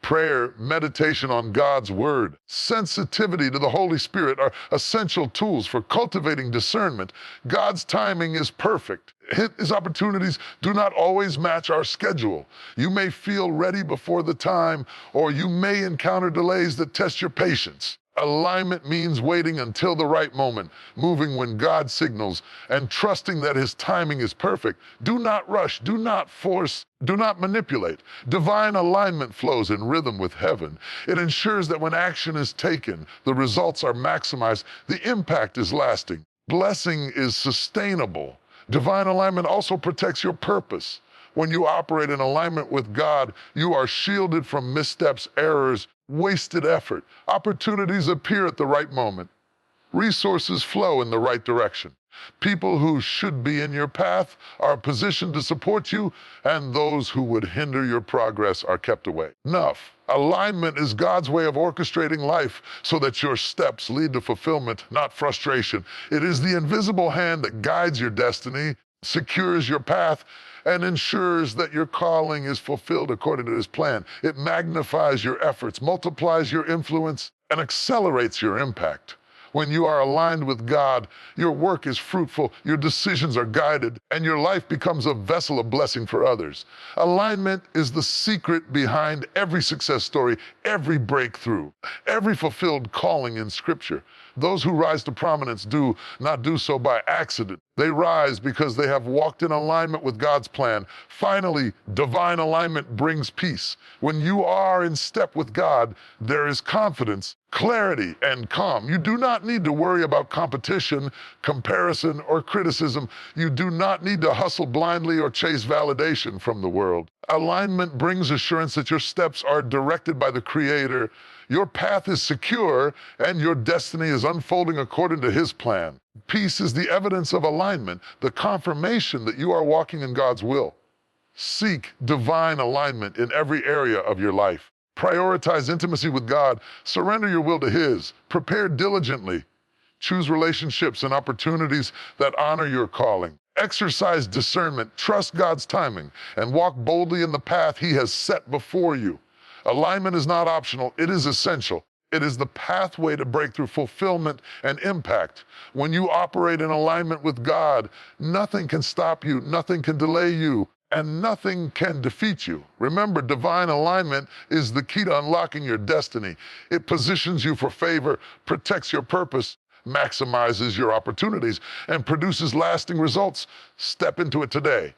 Prayer, meditation on God's Word, sensitivity to the Holy Spirit are essential tools for cultivating discernment. God's timing is perfect. His opportunities do not always match our schedule. You may feel ready before the time, or you may encounter delays that test your patience. Alignment means waiting until the right moment, moving when God signals, and trusting that His timing is perfect. Do not rush, do not force, do not manipulate. Divine alignment flows in rhythm with heaven. It ensures that when action is taken, the results are maximized, the impact is lasting, blessing is sustainable. Divine alignment also protects your purpose. When you operate in alignment with God, you are shielded from missteps, errors, wasted effort. Opportunities appear at the right moment. Resources flow in the right direction. People who should be in your path are positioned to support you, and those who would hinder your progress are kept away. Enough. Alignment is God's way of orchestrating life so that your steps lead to fulfillment, not frustration. It is the invisible hand that guides your destiny, secures your path, and ensures that your calling is fulfilled according to His plan. It magnifies your efforts, multiplies your influence, and accelerates your impact. When you are aligned with God, your work is fruitful, your decisions are guided, and your life becomes a vessel of blessing for others. Alignment is the secret behind every success story, every breakthrough, every fulfilled calling in Scripture. Those who rise to prominence do not do so by accident. They rise because they have walked in alignment with God's plan. Finally, divine alignment brings peace. When you are in step with God, there is confidence, clarity, and calm. You do not need to worry about competition, comparison, or criticism. You do not need to hustle blindly or chase validation from the world. Alignment brings assurance that your steps are directed by the Creator. Your path is secure, and your destiny is unfolding according to His plan. Peace is the evidence of alignment, the confirmation that you are walking in God's will. Seek divine alignment in every area of your life. Prioritize intimacy with God. Surrender your will to His. Prepare diligently. Choose relationships and opportunities that honor your calling. Exercise discernment. Trust God's timing and walk boldly in the path He has set before you. Alignment is not optional, it is essential. It is the pathway to breakthrough, fulfillment, and impact. When you operate in alignment with God, nothing can stop you, nothing can delay you, and nothing can defeat you. Remember, divine alignment is the key to unlocking your destiny. It positions you for favor, protects your purpose, maximizes your opportunities, and produces lasting results. Step into it today.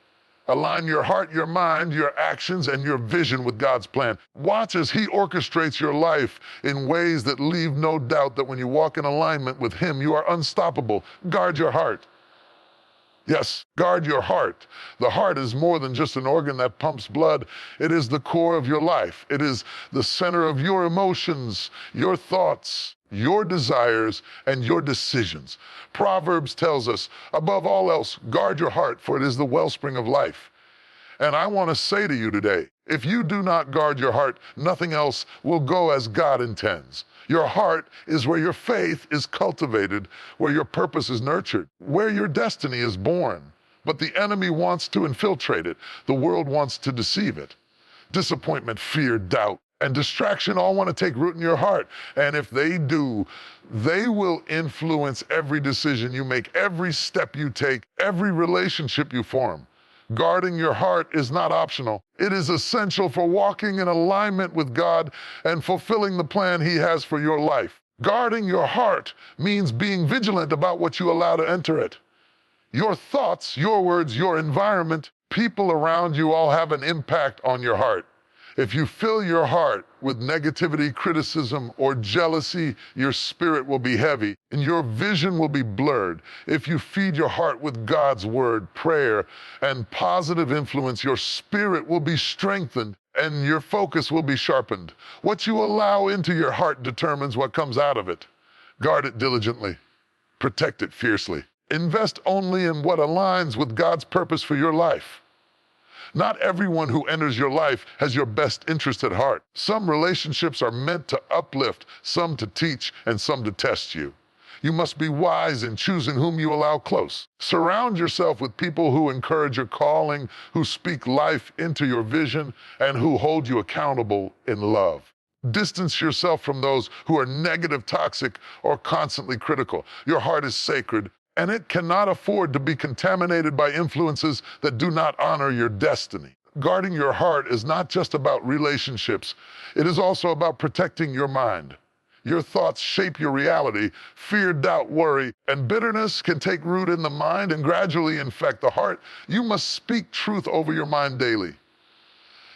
Align your heart, your mind, your actions, and your vision with God's plan. Watch as He orchestrates your life in ways that leave no doubt that when you walk in alignment with Him, you are unstoppable. Guard your heart. Yes, guard your heart. The heart is more than just an organ that pumps blood. It is the core of your life. It is the center of your emotions, your thoughts, your desires, and your decisions. Proverbs tells us, above all else, guard your heart, for it is the wellspring of life. And I want to say to you today, if you do not guard your heart, nothing else will go as God intends. Your heart is where your faith is cultivated, where your purpose is nurtured, where your destiny is born. But the enemy wants to infiltrate it. The world wants to deceive it. Disappointment, fear, doubt, and distraction all want to take root in your heart. And if they do, they will influence every decision you make, every step you take, every relationship you form. Guarding your heart is not optional. It is essential for walking in alignment with God and fulfilling the plan He has for your life. Guarding your heart means being vigilant about what you allow to enter it. Your thoughts, your words, your environment, people around you all have an impact on your heart. If you fill your heart with negativity, criticism, or jealousy, your spirit will be heavy and your vision will be blurred. If you feed your heart with God's word, prayer, and positive influence, your spirit will be strengthened and your focus will be sharpened. What you allow into your heart determines what comes out of it. Guard it diligently. Protect it fiercely. Invest only in what aligns with God's purpose for your life. Not everyone who enters your life has your best interest at heart. Some relationships are meant to uplift, some to teach, and some to test you. You must be wise in choosing whom you allow close. Surround yourself with people who encourage your calling, who speak life into your vision, and who hold you accountable in love. Distance yourself from those who are negative, toxic, or constantly critical. Your heart is sacred, and it cannot afford to be contaminated by influences that do not honor your destiny. Guarding your heart is not just about relationships. It is also about protecting your mind. Your thoughts shape your reality. Fear, doubt, worry, and bitterness can take root in the mind and gradually infect the heart. You must speak truth over your mind daily.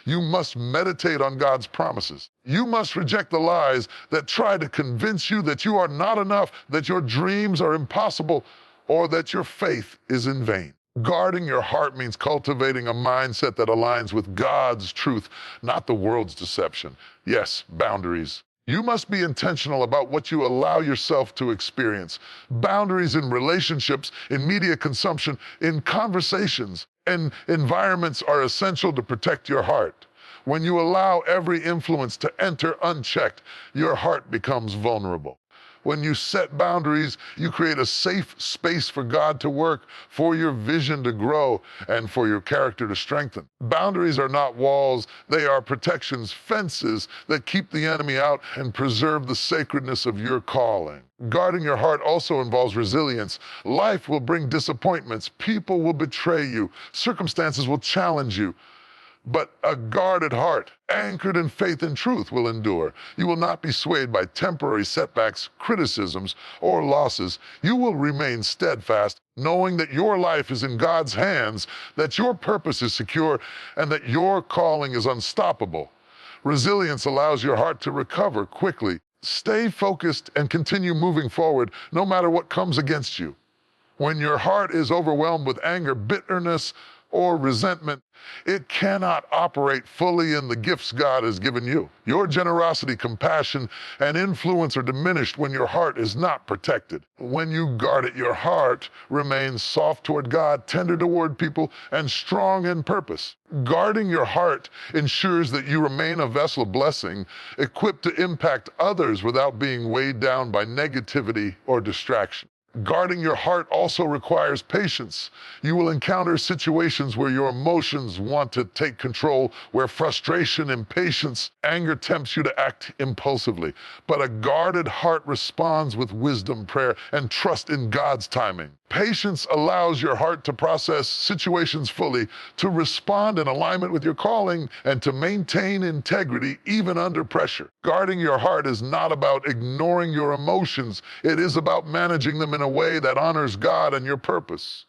You must meditate on God's promises. You must reject the lies that try to convince you that you are not enough, that your dreams are impossible, or that your faith is in vain. Guarding your heart means cultivating a mindset that aligns with God's truth, not the world's deception. Yes, boundaries. You must be intentional about what you allow yourself to experience. Boundaries in relationships, in media consumption, in conversations, and environments are essential to protect your heart. When you allow every influence to enter unchecked, your heart becomes vulnerable. When you set boundaries, you create a safe space for God to work, for your vision to grow, and for your character to strengthen. Boundaries are not walls, they are protections, fences that keep the enemy out and preserve the sacredness of your calling. Guarding your heart also involves resilience. Life will bring disappointments, people will betray you, circumstances will challenge you. But a guarded heart, anchored in faith and truth, will endure. You will not be swayed by temporary setbacks, criticisms, or losses. You will remain steadfast, knowing that your life is in God's hands, that your purpose is secure, and that your calling is unstoppable. Resilience allows your heart to recover quickly. Stay focused and continue moving forward, no matter what comes against you. When your heart is overwhelmed with anger, bitterness, or resentment, it cannot operate fully in the gifts God has given you. Your generosity, compassion, and influence are diminished when your heart is not protected. When you guard it, your heart remains soft toward God, tender toward people, and strong in purpose. Guarding your heart ensures that you remain a vessel of blessing, equipped to impact others without being weighed down by negativity or distraction. Guarding your heart also requires patience. You will encounter situations where your emotions want to take control, where frustration, impatience, anger tempts you to act impulsively. But a guarded heart responds with wisdom, prayer, and trust in God's timing. Patience allows your heart to process situations fully, to respond in alignment with your calling, and to maintain integrity even under pressure. Guarding your heart is not about ignoring your emotions. It is about managing them in a way that honors God and your purpose.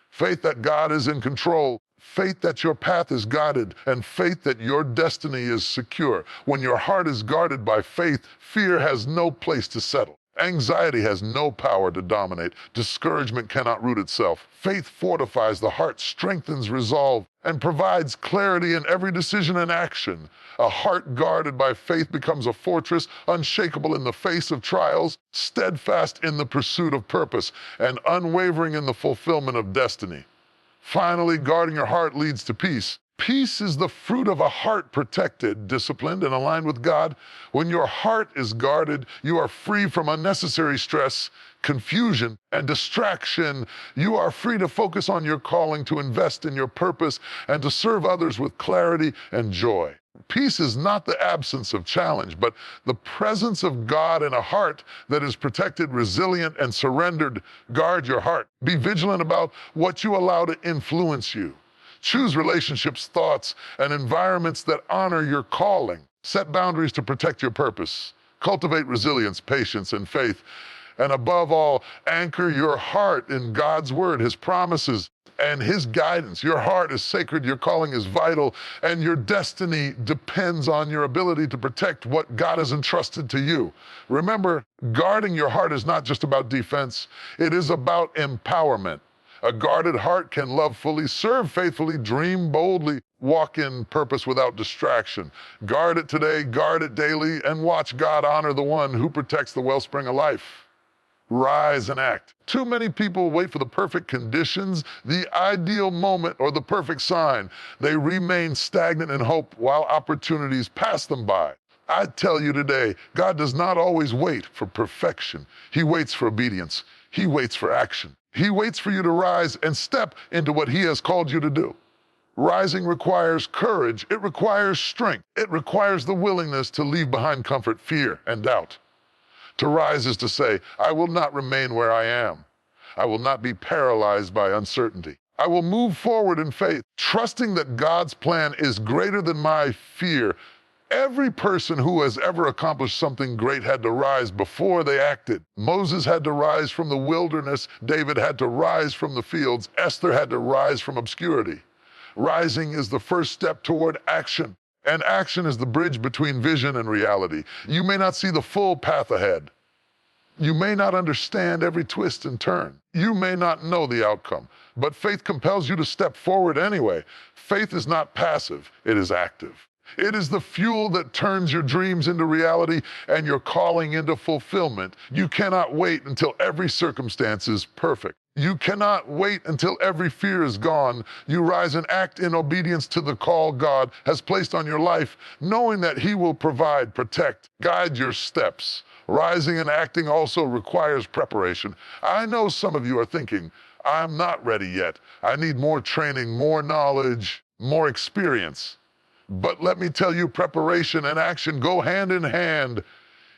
Faith that God is in control, faith that your path is guided, and faith that your destiny is secure. When your heart is guarded by faith, fear has no place to settle. Anxiety has no power to dominate. Discouragement cannot root itself. Faith fortifies the heart, strengthens resolve, and provides clarity in every decision and action. A heart guarded by faith becomes a fortress, unshakable in the face of trials, steadfast in the pursuit of purpose, and unwavering in the fulfillment of destiny. Finally, guarding your heart leads to peace. Peace is the fruit of a heart protected, disciplined, and aligned with God. When your heart is guarded, you are free from unnecessary stress, confusion, and distraction. You are free to focus on your calling, to invest in your purpose, and to serve others with clarity and joy. Peace is not the absence of challenge, but the presence of God in a heart that is protected, resilient, and surrendered. Guard your heart. Be vigilant about what you allow to influence you. Choose relationships, thoughts, and environments that honor your calling. Set boundaries to protect your purpose. Cultivate resilience, patience, and faith. And above all, anchor your heart in God's word, his promises, and his guidance. Your heart is sacred, your calling is vital, and your destiny depends on your ability to protect what God has entrusted to you. Remember, guarding your heart is not just about defense, it is about empowerment. A guarded heart can love fully, serve faithfully, dream boldly, walk in purpose without distraction. Guard it today, guard it daily, and watch God honor the one who protects the wellspring of life. Rise and act. Too many people wait for the perfect conditions, the ideal moment, or the perfect sign. They remain stagnant in hope while opportunities pass them by. I tell you today, God does not always wait for perfection. He waits for obedience. He waits for action. He waits for you to rise and step into what he has called you to do. Rising requires courage. It requires strength. It requires the willingness to leave behind comfort, fear, and doubt. To rise is to say, I will not remain where I am. I will not be paralyzed by uncertainty. I will move forward in faith, trusting that God's plan is greater than my fear. Every person who has ever accomplished something great had to rise before they acted. Moses had to rise from the wilderness. David had to rise from the fields. Esther had to rise from obscurity. Rising is the first step toward action, and action is the bridge between vision and reality. You may not see the full path ahead. You may not understand every twist and turn. You may not know the outcome, but faith compels you to step forward anyway. Faith is not passive, it is active. It is the fuel that turns your dreams into reality and your calling into fulfillment. You cannot wait until every circumstance is perfect. You cannot wait until every fear is gone. You rise and act in obedience to the call God has placed on your life, knowing that he will provide, protect, guide your steps. Rising and acting also requires preparation. I know some of you are thinking, I'm not ready yet. I need more training, more knowledge, more experience. But let me tell you, preparation and action go hand in hand.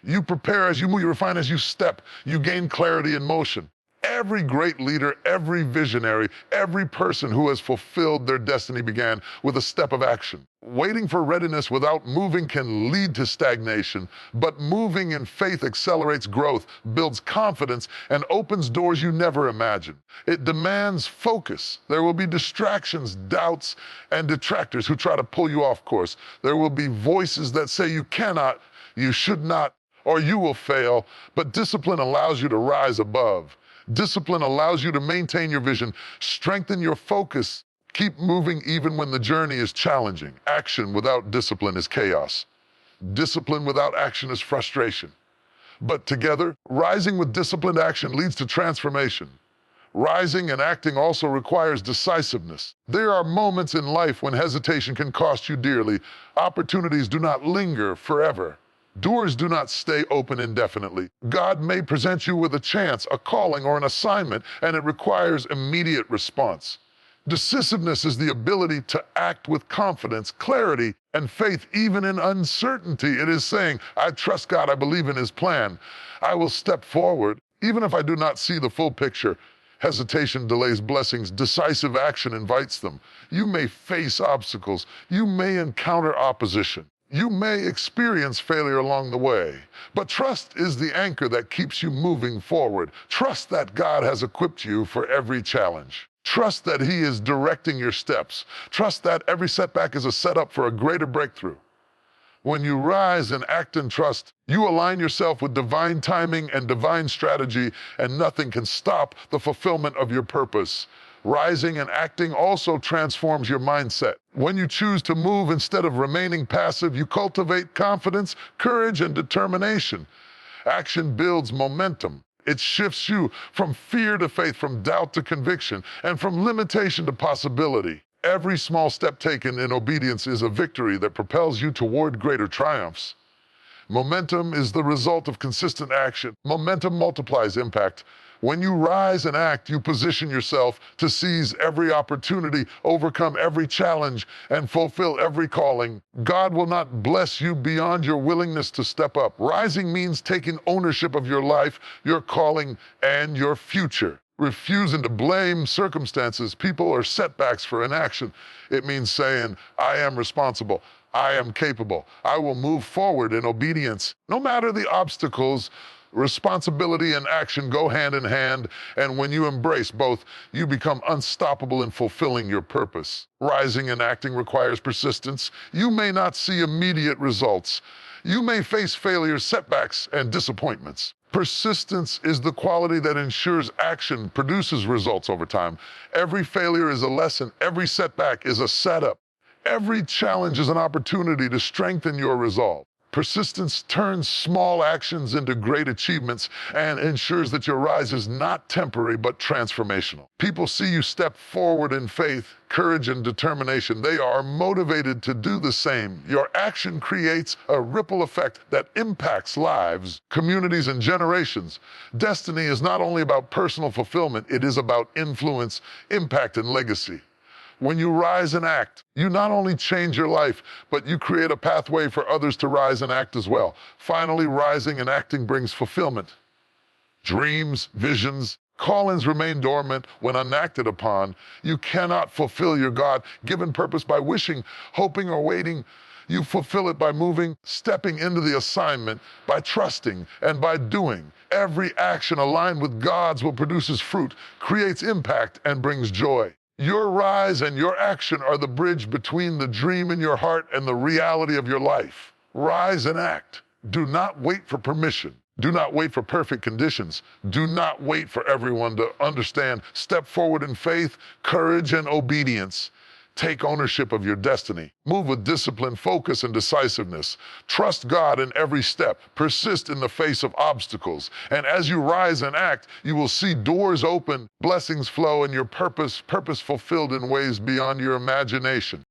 You prepare as you move, you refine as you step, you gain clarity in motion. Every great leader, every visionary, every person who has fulfilled their destiny began with a step of action. Waiting for readiness without moving can lead to stagnation, but moving in faith accelerates growth, builds confidence, and opens doors you never imagined. It demands focus. There will be distractions, doubts, and detractors who try to pull you off course. There will be voices that say you cannot, you should not, or you will fail, but discipline allows you to rise above. Discipline allows you to maintain your vision, strengthen your focus, Keep moving even when the journey is challenging. Action without discipline is chaos. Discipline without action is frustration. But together, rising with disciplined action leads to transformation. Rising and acting also requires decisiveness. There are moments in life when hesitation can cost you dearly. Opportunities do not linger forever. Doors do not stay open indefinitely. God may present you with a chance, a calling, or an assignment, and it requires immediate response. Decisiveness is the ability to act with confidence, clarity, and faith even in uncertainty. It is saying, I trust God, I believe in His plan. I will step forward, even if I do not see the full picture. Hesitation delays blessings. Decisive action invites them. You may face obstacles. You may encounter opposition. You may experience failure along the way. But trust is the anchor that keeps you moving forward. Trust that God has equipped you for every challenge. Trust that He is directing your steps. Trust that every setback is a setup for a greater breakthrough. When you rise and act in trust, you align yourself with divine timing and divine strategy, and nothing can stop the fulfillment of your purpose. Rising and acting also transforms your mindset. When you choose to move instead of remaining passive, you cultivate confidence, courage, and determination. Action builds momentum. It shifts you from fear to faith, from doubt to conviction, and from limitation to possibility. Every small step taken in obedience is a victory that propels you toward greater triumphs. Momentum is the result of consistent action. Momentum multiplies impact. When you rise and act, you position yourself to seize every opportunity, overcome every challenge, and fulfill every calling. God will not bless you beyond your willingness to step up. Rising means taking ownership of your life, your calling, and your future. Refusing to blame circumstances, people, or setbacks for inaction. It means saying, I am responsible. I am capable. I will move forward in obedience. No matter the obstacles, responsibility and action go hand in hand, and when you embrace both, you become unstoppable in fulfilling your purpose. Rising and acting requires persistence. You may not see immediate results. You may face failures, setbacks, and disappointments. Persistence is the quality that ensures action produces results over time. Every failure is a lesson. Every setback is a setup. Every challenge is an opportunity to strengthen your resolve. Persistence turns small actions into great achievements and ensures that your rise is not temporary but transformational. People see you step forward in faith, courage, and determination. They are motivated to do the same. Your action creates a ripple effect that impacts lives, communities, and generations. Destiny is not only about personal fulfillment, it is about influence, impact, and legacy. When you rise and act, you not only change your life, but you create a pathway for others to rise and act as well. Finally, rising and acting brings fulfillment. Dreams, visions, callings remain dormant when unacted upon. You cannot fulfill your God-given purpose by wishing, hoping, or waiting. You fulfill it by moving, stepping into the assignment, by trusting, and by doing. Every action aligned with God's will produces fruit, creates impact, and brings joy. Your rise and your action are the bridge between the dream in your heart and the reality of your life. Rise and act. Do not wait for permission. Do not wait for perfect conditions. Do not wait for everyone to understand. Step forward in faith, courage, and obedience. Take ownership of your destiny. Move with discipline, focus, and decisiveness. Trust God in every step. Persist in the face of obstacles. And as you rise and act, you will see doors open, blessings flow, and your purpose fulfilled in ways beyond your imagination.